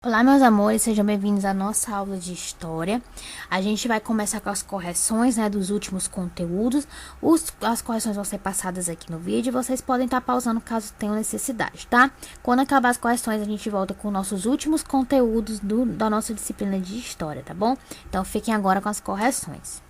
Olá, meus amores, sejam bem-vindos à nossa aula de história. A gente vai começar com as correções, né, dos últimos conteúdos. As correções vão ser passadas aqui no vídeo e vocês podem estar pausando caso tenham necessidade, tá? Quando acabar as correções, a gente volta com nossos últimos conteúdos da nossa disciplina de história, tá bom? Então, fiquem agora com as correções.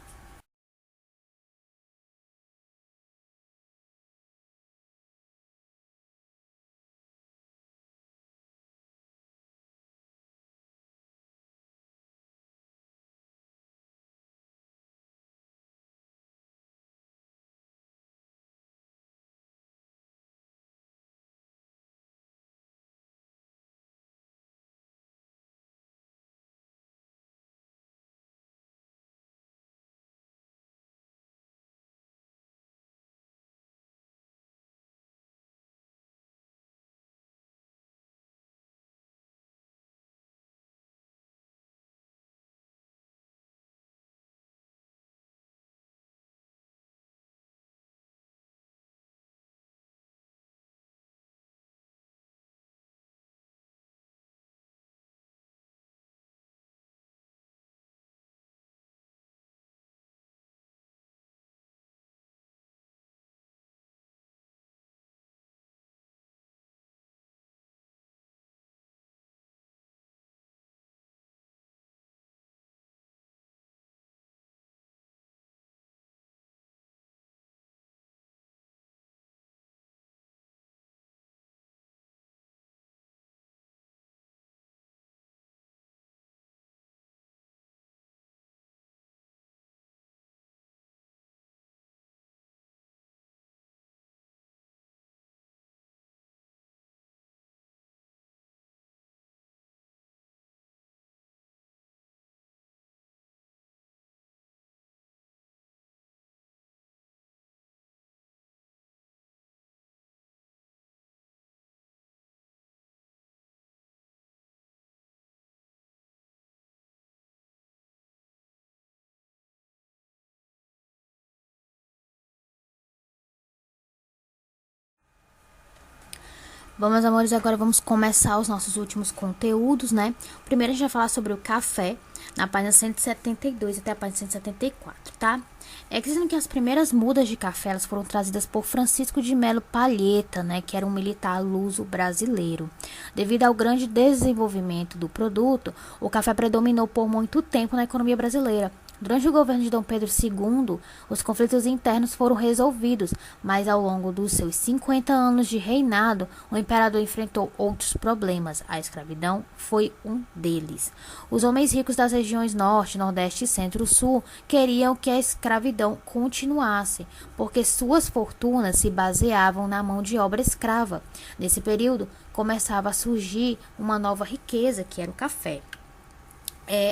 Bom, meus amores, agora vamos começar os nossos últimos conteúdos, né? Primeiro a gente vai falar sobre o café, na página 172 até a página 174, tá? É que dizendo que as primeiras mudas de café, elas foram trazidas por Francisco de Melo Palheta, né? Que era um militar luso brasileiro. Devido ao grande desenvolvimento do produto, o café predominou por muito tempo na economia brasileira. Durante o governo de Dom Pedro II, os conflitos internos foram resolvidos, mas ao longo dos seus 50 anos de reinado, o imperador enfrentou outros problemas. A escravidão foi um deles. Os homens ricos das regiões Norte, Nordeste e Centro-Sul queriam que a escravidão continuasse, porque suas fortunas se baseavam na mão de obra escrava. Nesse período, começava a surgir uma nova riqueza, que era o café.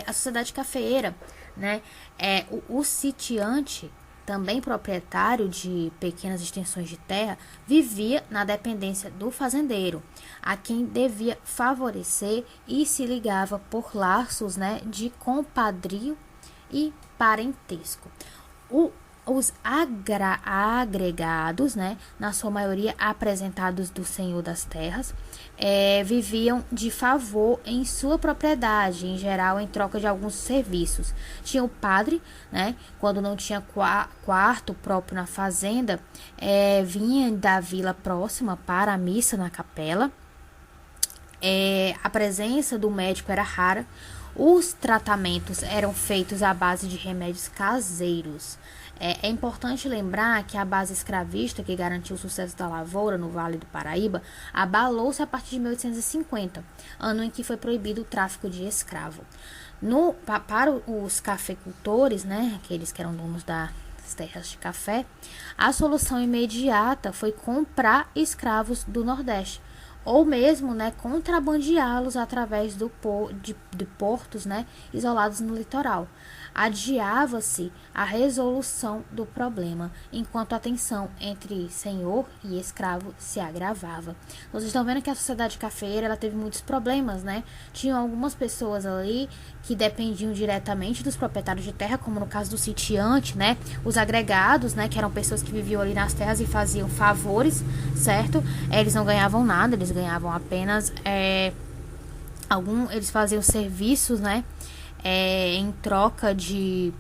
A sociedade cafeeira, né? O sitiante, também proprietário de pequenas extensões de terra, vivia na dependência do fazendeiro, a quem devia favorecer e se ligava por laços, né, de compadrio e parentesco. Os agregados, né, na sua maioria apresentados do senhor das terras, viviam de favor em sua propriedade, em geral em troca de alguns serviços. Tinha o padre, né, quando não tinha quarto próprio na fazenda, vinha da vila próxima para a missa na capela. A presença do médico era rara. Os tratamentos eram feitos à base de remédios caseiros. É importante lembrar que a base escravista que garantiu o sucesso da lavoura no Vale do Paraíba abalou-se a partir de 1850, ano em que foi proibido o tráfico de escravo. Para os cafeicultores, né, aqueles que eram donos das terras de café, a solução imediata foi comprar escravos do Nordeste, ou mesmo, né, contrabandeá-los através de portos, né, isolados no litoral. Adiava-se a resolução do problema, enquanto a tensão entre senhor e escravo se agravava. Vocês estão vendo que a sociedade cafeeira, ela teve muitos problemas, né? Tinham algumas pessoas ali que dependiam diretamente dos proprietários de terra, como no caso do sitiante, né? Os agregados, né, que eram pessoas que viviam ali nas terras e faziam favores, certo? Eles não ganhavam nada, eles ganhavam apenas Eles faziam serviços, né, em troca de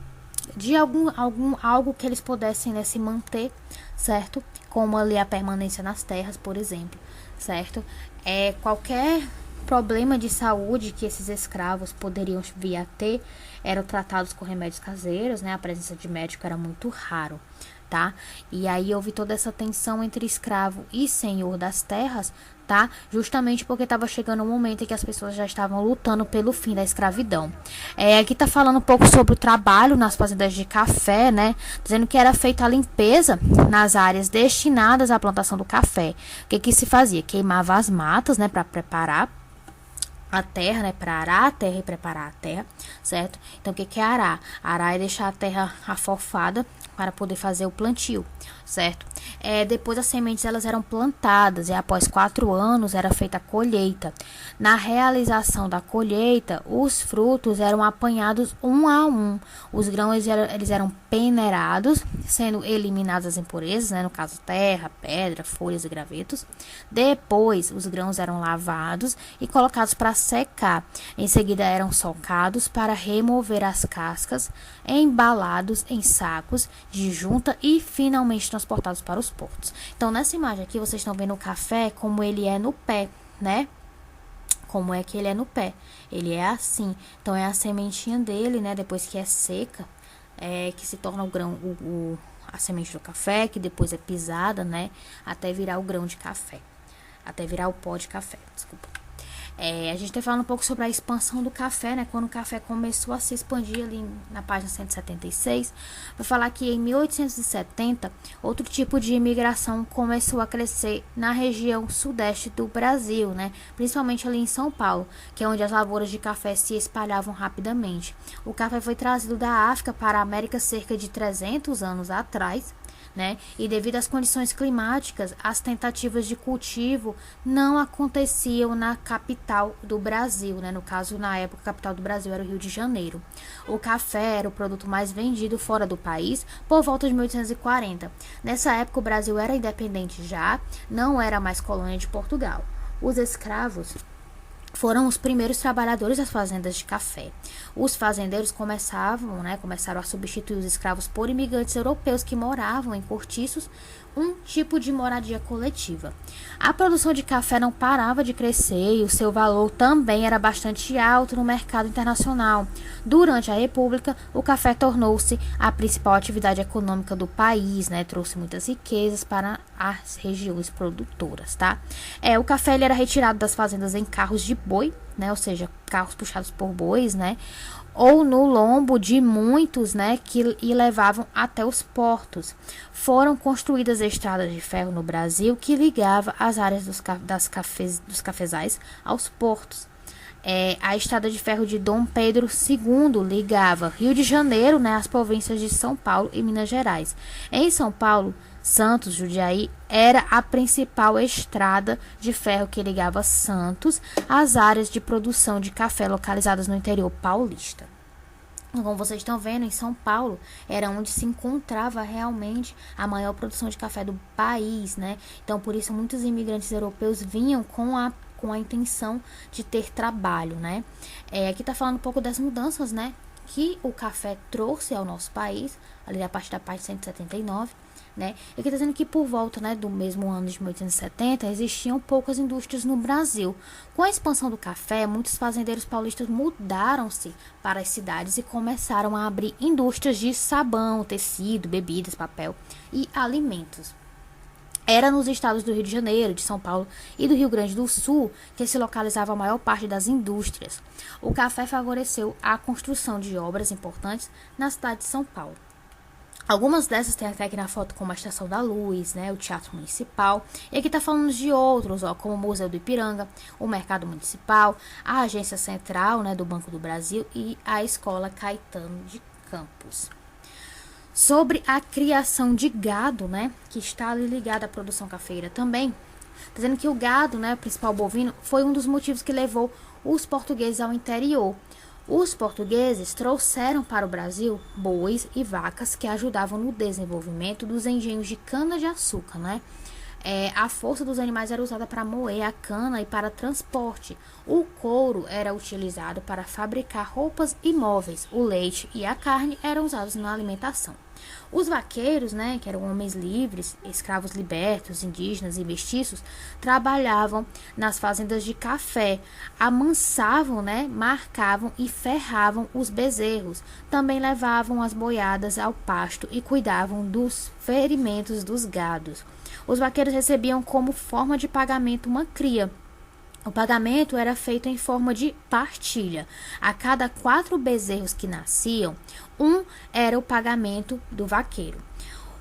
algo que eles pudessem, né, se manter, certo? Como ali a permanência nas terras, por exemplo, certo? Qualquer problema de saúde que esses escravos poderiam vir a ter eram tratados com remédios caseiros, né? A presença de médico era muito raro, tá? E aí houve toda essa tensão entre escravo e senhor das terras, tá? Justamente porque estava chegando um momento em que as pessoas já estavam lutando pelo fim da escravidão. Aqui tá falando um pouco sobre o trabalho nas fazendas de café, né? Dizendo que era feita a limpeza nas áreas destinadas à plantação do café. O que que se fazia? Queimava as matas, né, para preparar a terra, né, para arar a terra e preparar a terra, certo? Então, o que é arar? Arar é deixar a terra afofada para poder fazer o plantio, certo? Depois as sementes elas eram plantadas e após 4 anos era feita a colheita. Na realização da colheita, os frutos eram apanhados um a um. Os grãos eles eram peneirados, sendo eliminadas as impurezas, né, no caso terra, pedra, folhas e gravetos. Depois, os grãos eram lavados e colocados para secar. Em seguida, eram socados para remover as cascas, embalados em sacos de junta e finalmente transportados para os portos. Então, nessa imagem aqui, vocês estão vendo o café como ele é no pé, né? Como é que ele é no pé? Ele é assim. Então, é a sementinha dele, né? Depois que é seca, que se torna o grão, a semente do café, que depois é pisada, né? Até virar o grão de café. Até virar o pó de café, desculpa. A gente está falando um pouco sobre a expansão do café, né? Quando o café começou a se expandir ali na página 176, vai falar que em 1870, outro tipo de imigração começou a crescer na região sudeste do Brasil, né? Principalmente ali em São Paulo, que é onde as lavouras de café se espalhavam rapidamente. O café foi trazido da África para a América cerca de 300 anos atrás, né? E devido às condições climáticas, as tentativas de cultivo não aconteciam na capital do Brasil, né? No caso, na época, a capital do Brasil era o Rio de Janeiro. O café era o produto mais vendido fora do país por volta de 1840. Nessa época, o Brasil era independente já, não era mais colônia de Portugal. Os escravos foram os primeiros trabalhadores das fazendas de café. Os fazendeiros começaram a substituir os escravos por imigrantes europeus que moravam em cortiços, um tipo de moradia coletiva. A produção de café não parava de crescer e o seu valor também era bastante alto no mercado internacional. Durante a República, o café tornou-se a principal atividade econômica do país, né? Trouxe muitas riquezas para as regiões produtoras, tá? O café ele era retirado das fazendas em carros de boi, né? Ou seja, carros puxados por bois, né? Ou no lombo de muitos, né, e levavam até os portos. Foram construídas estradas de ferro no Brasil que ligava as áreas dos cafezais aos portos. A estrada de ferro de Dom Pedro II ligava Rio de Janeiro, né, às províncias de São Paulo e Minas Gerais. Em São Paulo, Santos, Jundiaí, era a principal estrada de ferro que ligava Santos às áreas de produção de café localizadas no interior paulista. Como vocês estão vendo, em São Paulo era onde se encontrava realmente a maior produção de café do país, né? Então, por isso, muitos imigrantes europeus vinham com a intenção de ter trabalho, né? Aqui está falando um pouco das mudanças, né, que o café trouxe ao nosso país, ali a partir da página 179, né? E aqui está dizendo que por volta, né, do mesmo ano de 1870 existiam poucas indústrias no Brasil. Com a expansão do café, muitos fazendeiros paulistas mudaram-se para as cidades e começaram a abrir indústrias de sabão, tecido, bebidas, papel e alimentos. Era nos estados do Rio de Janeiro, de São Paulo e do Rio Grande do Sul que se localizava a maior parte das indústrias. O café favoreceu a construção de obras importantes na cidade de São Paulo. Algumas dessas tem até aqui na foto, como a Estação da Luz, né, o Teatro Municipal. E aqui está falando de outros, como o Museu do Ipiranga, o Mercado Municipal, a Agência Central, né, do Banco do Brasil e a Escola Caetano de Campos. Sobre a criação de gado, né, que está ali ligada à produção cafeira também, dizendo que o gado, né, o principal bovino, foi um dos motivos que levou os portugueses ao interior. Os portugueses trouxeram para o Brasil bois e vacas que ajudavam no desenvolvimento dos engenhos de cana-de-açúcar, né? A força dos animais era usada para moer a cana e para transporte. O couro era utilizado para fabricar roupas e móveis. O leite e a carne eram usados na alimentação. Os vaqueiros, né, que eram homens livres, escravos libertos, indígenas e mestiços, trabalhavam nas fazendas de café, amansavam, né, marcavam e ferravam os bezerros. Também levavam as boiadas ao pasto e cuidavam dos ferimentos dos gados. Os vaqueiros recebiam como forma de pagamento uma cria. O pagamento era feito em forma de partilha. A cada 4 bezerros que nasciam, um era o pagamento do vaqueiro.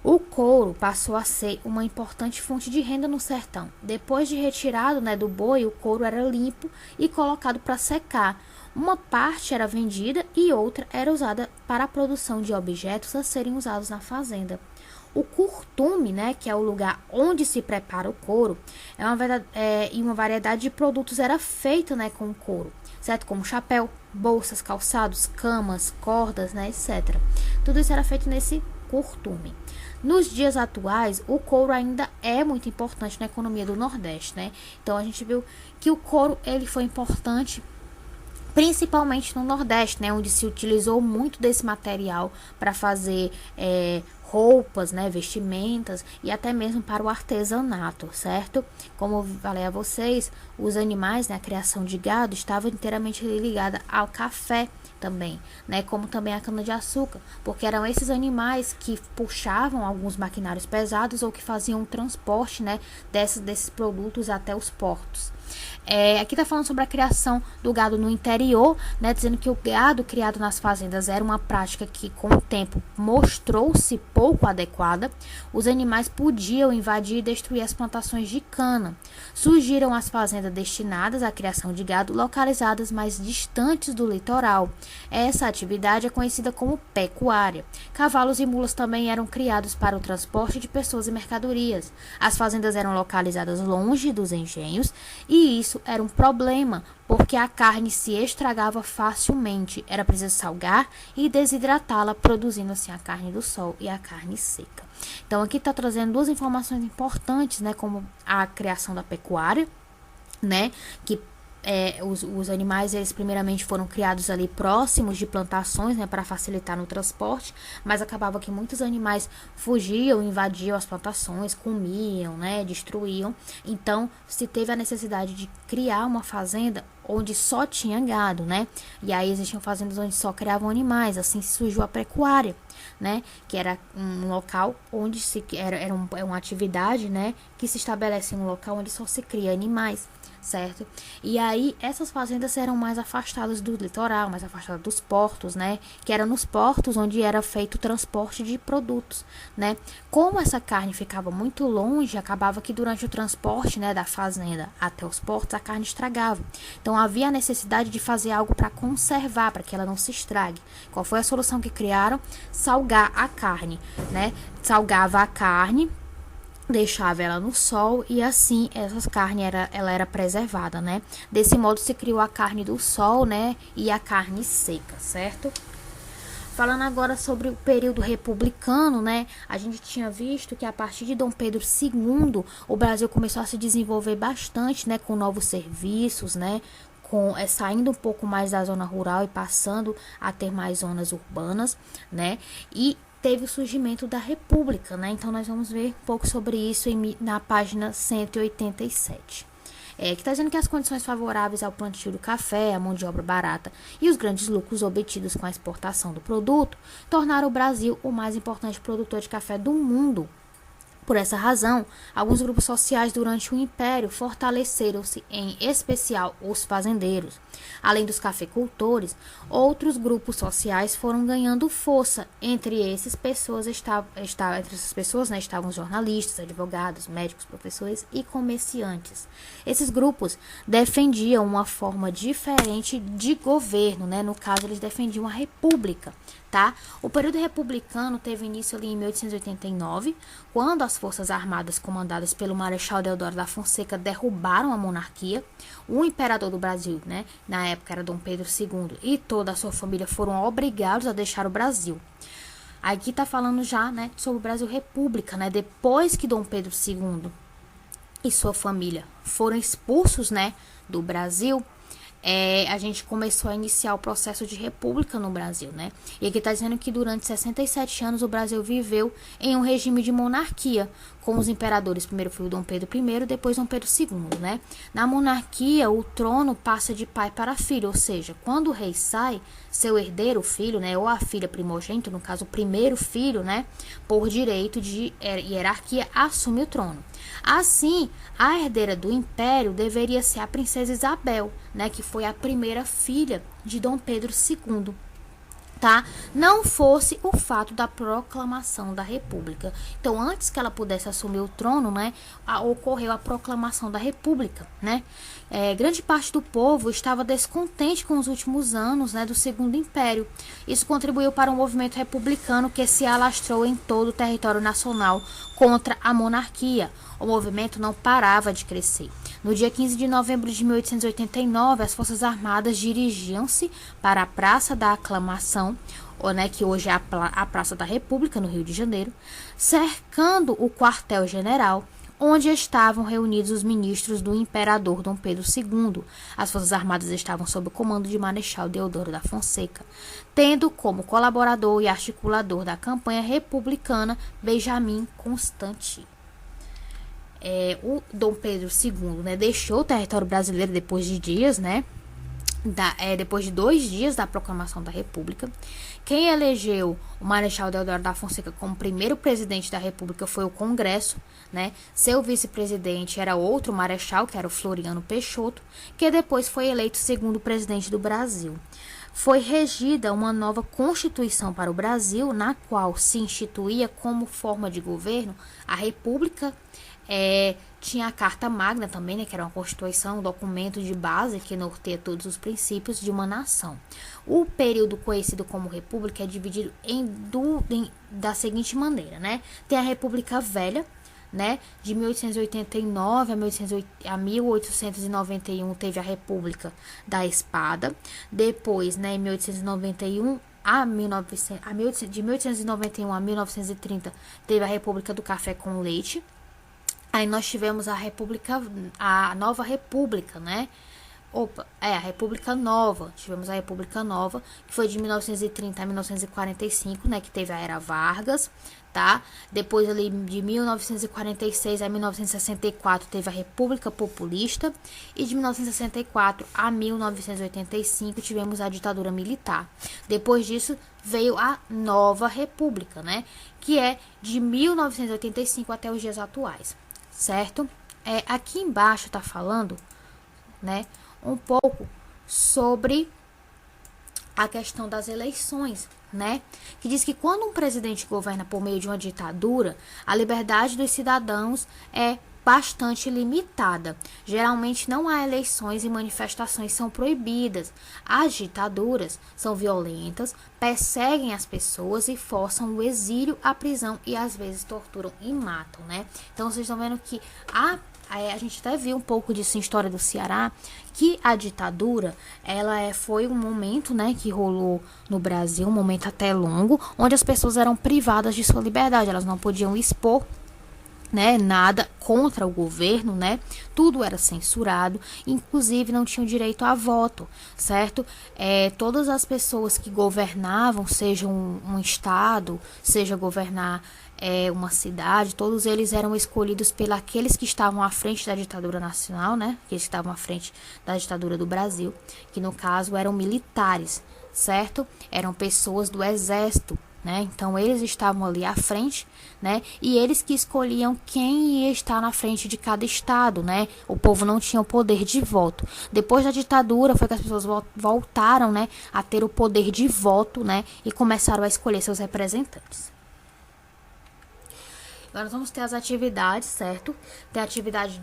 O couro passou a ser uma importante fonte de renda no sertão. Depois de retirado, né, do boi, o couro era limpo e colocado para secar. Uma parte era vendida e outra era usada para a produção de objetos a serem usados na fazenda. O curtume, né, que é o lugar onde se prepara o couro, uma variedade de produtos era feita, né, com o couro, certo? Como chapéu, bolsas, calçados, camas, cordas, né, etc. Tudo isso era feito nesse curtume. Nos dias atuais, o couro ainda é muito importante na economia do Nordeste, né? Então a gente viu que o couro ele foi importante principalmente no Nordeste, né, onde se utilizou muito desse material para fazer roupas, né, vestimentas e até mesmo para o artesanato, certo? Como eu falei a vocês, os animais, né, a criação de gado estava inteiramente ligada ao café também, né, como também a cana-de-açúcar, porque eram esses animais que puxavam alguns maquinários pesados ou que faziam o transporte, né, desses produtos até os portos. Aqui está falando sobre a criação do gado no interior, né, dizendo que o gado criado nas fazendas era uma prática que, com o tempo, mostrou-se pouco adequada. Os animais podiam invadir e destruir as plantações de cana. Surgiram as fazendas destinadas à criação de gado, localizadas mais distantes do litoral. Essa atividade é conhecida como pecuária. Cavalos e mulas também eram criados para o transporte de pessoas e mercadorias. As fazendas eram localizadas longe dos engenhos e isso era um problema, porque a carne se estragava facilmente. Era preciso salgar e desidratá-la, produzindo assim a carne do sol e a carne seca. Então aqui está trazendo 2 informações importantes, né, como a criação da pecuária, né, que os animais, eles primeiramente foram criados ali próximos de plantações, né, para facilitar no transporte, mas acabava que muitos animais fugiam, invadiam as plantações, comiam, né, destruíam. Então, se teve a necessidade de criar uma fazenda onde só tinha gado, né, e aí existiam fazendas onde só criavam animais, assim surgiu a pecuária, né, que era um local onde era uma atividade, né, que se estabelece em um local onde só se cria animais, certo? E aí essas fazendas eram mais afastadas do litoral, mais afastadas dos portos, né? Que eram nos portos onde era feito o transporte de produtos, né? Como essa carne ficava muito longe, acabava que durante o transporte, né, da fazenda até os portos, a carne estragava. Então havia a necessidade de fazer algo para conservar, para que ela não se estrague. Qual foi a solução que criaram? Salgar a carne, né? Salgava a carne, deixava ela no sol e assim essa carne ela era preservada, né? Desse modo se criou a carne do sol, né? E a carne seca, certo? Falando agora sobre o período republicano, né? A gente tinha visto que a partir de Dom Pedro II, o Brasil começou a se desenvolver bastante, né? Com novos serviços, né? Saindo um pouco mais da zona rural e passando a ter mais zonas urbanas, né? E teve o surgimento da República, né? Então, nós vamos ver um pouco sobre isso na página 187. Que está dizendo que as condições favoráveis ao plantio do café, a mão de obra barata e os grandes lucros obtidos com a exportação do produto tornaram o Brasil o mais importante produtor de café do mundo. Por essa razão, alguns grupos sociais durante o Império fortaleceram-se, em especial os fazendeiros. Além dos cafeicultores, outros grupos sociais foram ganhando força. Entre essas pessoas, né, estavam os jornalistas, advogados, médicos, professores e comerciantes. Esses grupos defendiam uma forma diferente de governo, né? No caso, eles defendiam a república. Tá? O período republicano teve início ali em 1889, quando as forças armadas comandadas pelo Marechal Deodoro da Fonseca derrubaram a monarquia. O imperador do Brasil, né, na época era Dom Pedro II, e toda a sua família foram obrigados a deixar o Brasil. Aqui está falando já, né, sobre o Brasil República, né, depois que Dom Pedro II e sua família foram expulsos, né, do Brasil, a gente começou a iniciar o processo de república no Brasil, né? E aqui está dizendo que durante 67 anos o Brasil viveu em um regime de monarquia, com os imperadores, primeiro foi o Dom Pedro I, depois Dom Pedro II, né? Na monarquia, o trono passa de pai para filho, ou seja, quando o rei sai, seu herdeiro, o filho, né, ou a filha primogênita, no caso o primeiro filho, né, por direito de hierarquia, assume o trono. Assim, a herdeira do império deveria ser a princesa Isabel, né, que foi a primeira filha de Dom Pedro II. Tá? Não fosse o fato da proclamação da República. Então, antes que ela pudesse assumir o trono, né, ocorreu a proclamação da República, né? Grande parte do povo estava descontente com os últimos anos, né, do Segundo Império. Isso contribuiu para um movimento republicano que se alastrou em todo o território nacional contra a monarquia. O movimento não parava de crescer. No dia 15 de novembro de 1889, as Forças Armadas dirigiam-se para a Praça da Aclamação, né, que hoje é a Praça da República, no Rio de Janeiro, cercando o quartel-general, onde estavam reunidos os ministros do imperador Dom Pedro II. As Forças Armadas estavam sob o comando de Marechal Deodoro da Fonseca, tendo como colaborador e articulador da campanha republicana Benjamin Constant. O Dom Pedro II, né, deixou o território brasileiro depois de dias, né, depois de 2 dias da proclamação da República. Quem elegeu o Marechal Deodoro da Fonseca como primeiro presidente da República foi o Congresso, né? Seu vice-presidente era outro marechal, que era o Floriano Peixoto, que depois foi eleito segundo presidente do Brasil. Foi regida uma nova Constituição para o Brasil, na qual se instituía como forma de governo a República. Tinha a Carta Magna também, né, que era uma Constituição, um documento de base que norteia todos os princípios de uma nação. O período conhecido como República é dividido da seguinte maneira, né? Tem a República Velha, né, de 1889 a 1891 teve a República da Espada. Depois, né, em 1891 de 1891 a 1930 teve a República do Café com Leite. Aí nós tivemos a Nova República, né? A República Nova. Tivemos a República Nova, que foi de 1930 a 1945, né? Que teve a Era Vargas, tá? Depois ali de 1946 a 1964 teve a República Populista. E de 1964 a 1985 tivemos a ditadura militar. Depois disso veio a Nova República, né? Que é de 1985 até os dias atuais. Certo? Aqui embaixo tá falando, né, um pouco sobre a questão das eleições, né? Que diz que quando um presidente governa por meio de uma ditadura, a liberdade dos cidadãos é bastante limitada. Geralmente não há eleições e manifestações são proibidas. As ditaduras são violentas, perseguem as pessoas e forçam o exílio, a prisão e às vezes torturam e matam, né? Então vocês estão vendo que a gente até viu um pouco disso em História do Ceará, que a ditadura, foi um momento, né, que rolou no Brasil, um momento até longo, onde as pessoas eram privadas de sua liberdade, elas não podiam expor, né, nada contra o governo, né? Tudo era censurado, inclusive não tinham direito a voto, certo? Todas as pessoas que governavam, seja um estado, seja governar uma cidade, todos eles eram escolhidos pelos aqueles que estavam à frente da ditadura nacional, né? Aqueles que estavam à frente da ditadura do Brasil, que no caso eram militares, certo? Eram pessoas do exército, né? Então eles estavam ali à frente, né? E eles que escolhiam quem ia estar na frente de cada estado, né? O povo não tinha o poder de voto. Depois da ditadura foi que as pessoas voltaram, né, a ter o poder de voto, né? E começaram a escolher seus representantes. Agora nós vamos ter as atividades, certo? Tem a atividade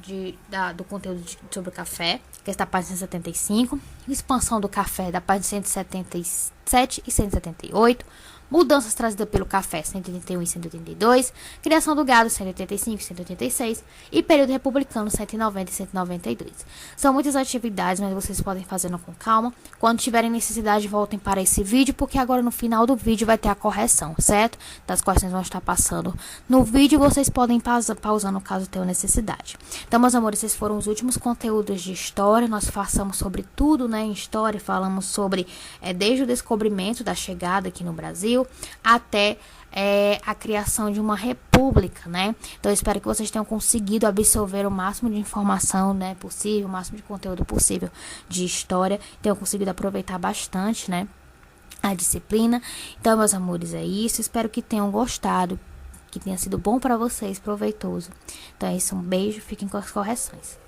do conteúdo sobre o café, que está na página 175. Expansão do café, da página 177 e 178. Mudanças trazidas pelo café, 181 e 182. Criação do gado, 185 e 186. E período republicano, 190 e 192. São muitas atividades, mas vocês podem fazendo com calma. Quando tiverem necessidade, voltem para esse vídeo, porque agora no final do vídeo vai ter a correção, certo? Das questões vão estar passando no vídeo, vocês podem pausando caso tenham necessidade. Então, meus amores, esses foram os últimos conteúdos de história. Nós passamos sobre tudo, né, em história. Falamos sobre, desde o descobrimento da chegada aqui no Brasil, até a criação de uma república, né? Então eu espero que vocês tenham conseguido absorver o máximo de informação, né, possível, o máximo de conteúdo possível de história, tenham conseguido aproveitar bastante, né, a disciplina. Então, meus amores, é isso. Espero que tenham gostado, que tenha sido bom para vocês, proveitoso. Então é isso, um beijo, fiquem com as correções.